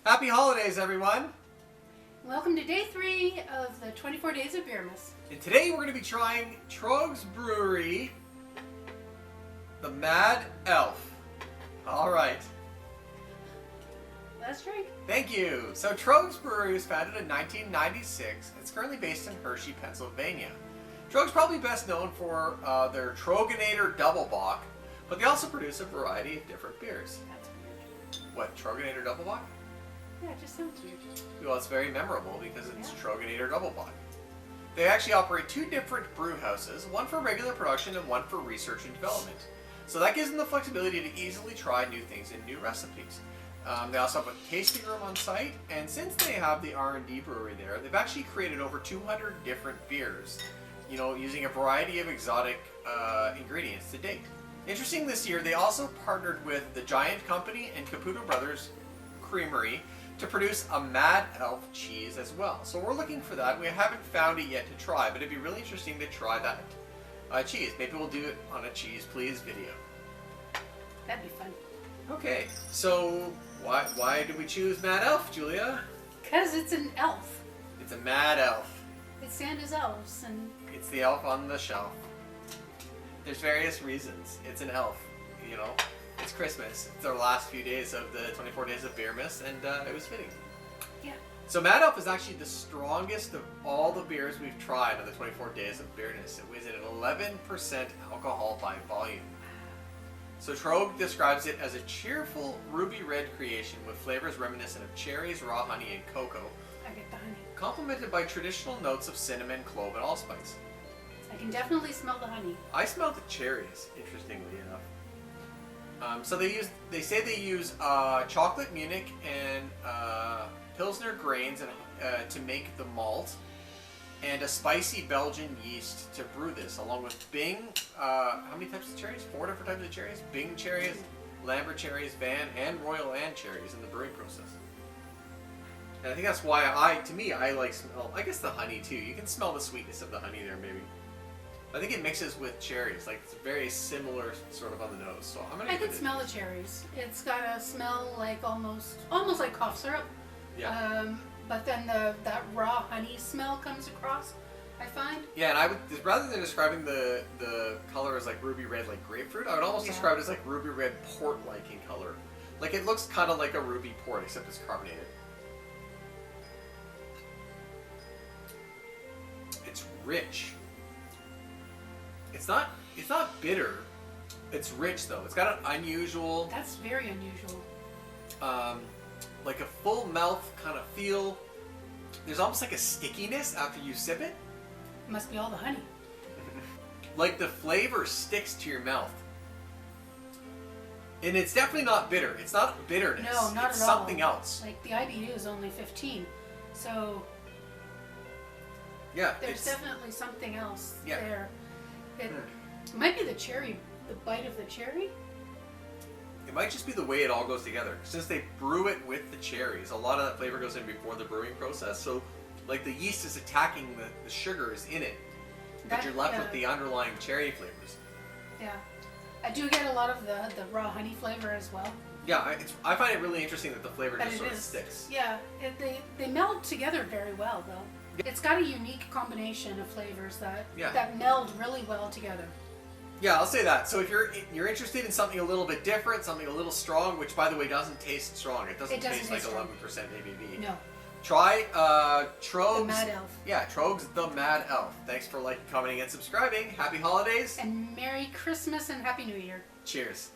Happy holidays, everyone! Welcome to day 3 of the 24 Days of Beermas. And today we're going to be trying Trogues Brewery, the Mad Elf. All right. Let's drink. Thank you. So Trogues Brewery was founded in 1996. It's currently based in Hershey, Pennsylvania. Trogues probably best known for their Troganator Double Bock, but they also produce a variety of different beers. That's weird. What, Troganator Double Bock? Yeah, it just sounds weird. Well, it's very memorable because it's Yeah. Troganator Double Bock. They actually operate 2 different brew houses, one for regular production and one for research and development. So that gives them the flexibility to easily try new things and new recipes. They also have a tasting room on site, and since they have the R&D brewery there, they've actually created over 200 different beers, using a variety of exotic ingredients to date. Interesting, this year they also partnered with the Giant Company and Caputo Brothers Creamery to produce a Mad Elf cheese as well. So we're looking for that. We haven't found it yet to try, but it'd be really interesting to try that cheese. Maybe we'll do it on a Cheese Please video. That'd be fun. Okay, so why did we choose Mad Elf, Julia? Because it's an elf. It's a Mad Elf. It's Santa's elves, and It's the elf on the shelf. There's various reasons. It's an elf, It's Christmas. It's our last few days of the 24 Days of Beermas, and it was fitting. yeah. So Mad Elf is actually the strongest of all the beers we've tried on the 24 Days of Beermas. It weighs at 11% alcohol by volume. So Trogue describes it as a cheerful ruby red creation with flavors reminiscent of cherries, raw honey, and cocoa, I get the honey. complemented by traditional notes of cinnamon, clove, and allspice. I can definitely smell the honey. I smelled the cherries, interestingly enough. So they say they use chocolate Munich and Pilsner grains to make the malt, and a spicy Belgian yeast to brew this, along with Bing. How many types of cherries? 4 different types of cherries. Bing cherries, Lambert cherries, Van, and Royal Anne cherries in the brewing process. And I think that's why I like smell. I guess the honey too. You can smell the sweetness of the honey there, maybe. I think it mixes with cherries, like it's very similar sort of on the nose. So I'm gonna. I can smell the cherries. It's got a smell like almost like cough syrup. Yeah. But then that raw honey smell comes across, I find. Yeah, and I would, rather than describing the color as like ruby red, like grapefruit, I would almost describe it as like ruby red port-like in color. Like it looks kind of like a ruby port, except it's carbonated. It's rich. It's not bitter. It's rich though. It's got an unusual. That's very unusual. Like a full mouth kind of feel. There's almost like a stickiness after you sip it. Must be all the honey. Like the flavor sticks to your mouth. And it's definitely not bitter. It's not bitterness. No, not it's at all. something else. Like the IBU is only 15, so Yeah. there's definitely something else Yeah. there. It might be the cherry, the bite of the cherry. It might just be the way it all goes together. Since they brew it with the cherries, a lot of that flavor goes in before the brewing process. So, like the yeast is attacking the sugars in it, but you're left with the underlying cherry flavors. Yeah, I do get a lot of the raw honey flavor as well. Yeah, I find it really interesting that the flavor But just it sort of is, sticks. yeah, they meld together very well though. It's got a unique combination of flavors that meld really well together. Yeah, I'll say that. So if you're interested in something a little bit different, something a little strong, which by the way doesn't taste strong. It doesn't taste like 11% ABV. No. Try Trogues. The Mad Elf. Yeah, Trogues the Mad Elf. Thanks for liking, commenting, and subscribing. Happy holidays. And Merry Christmas and Happy New Year. Cheers.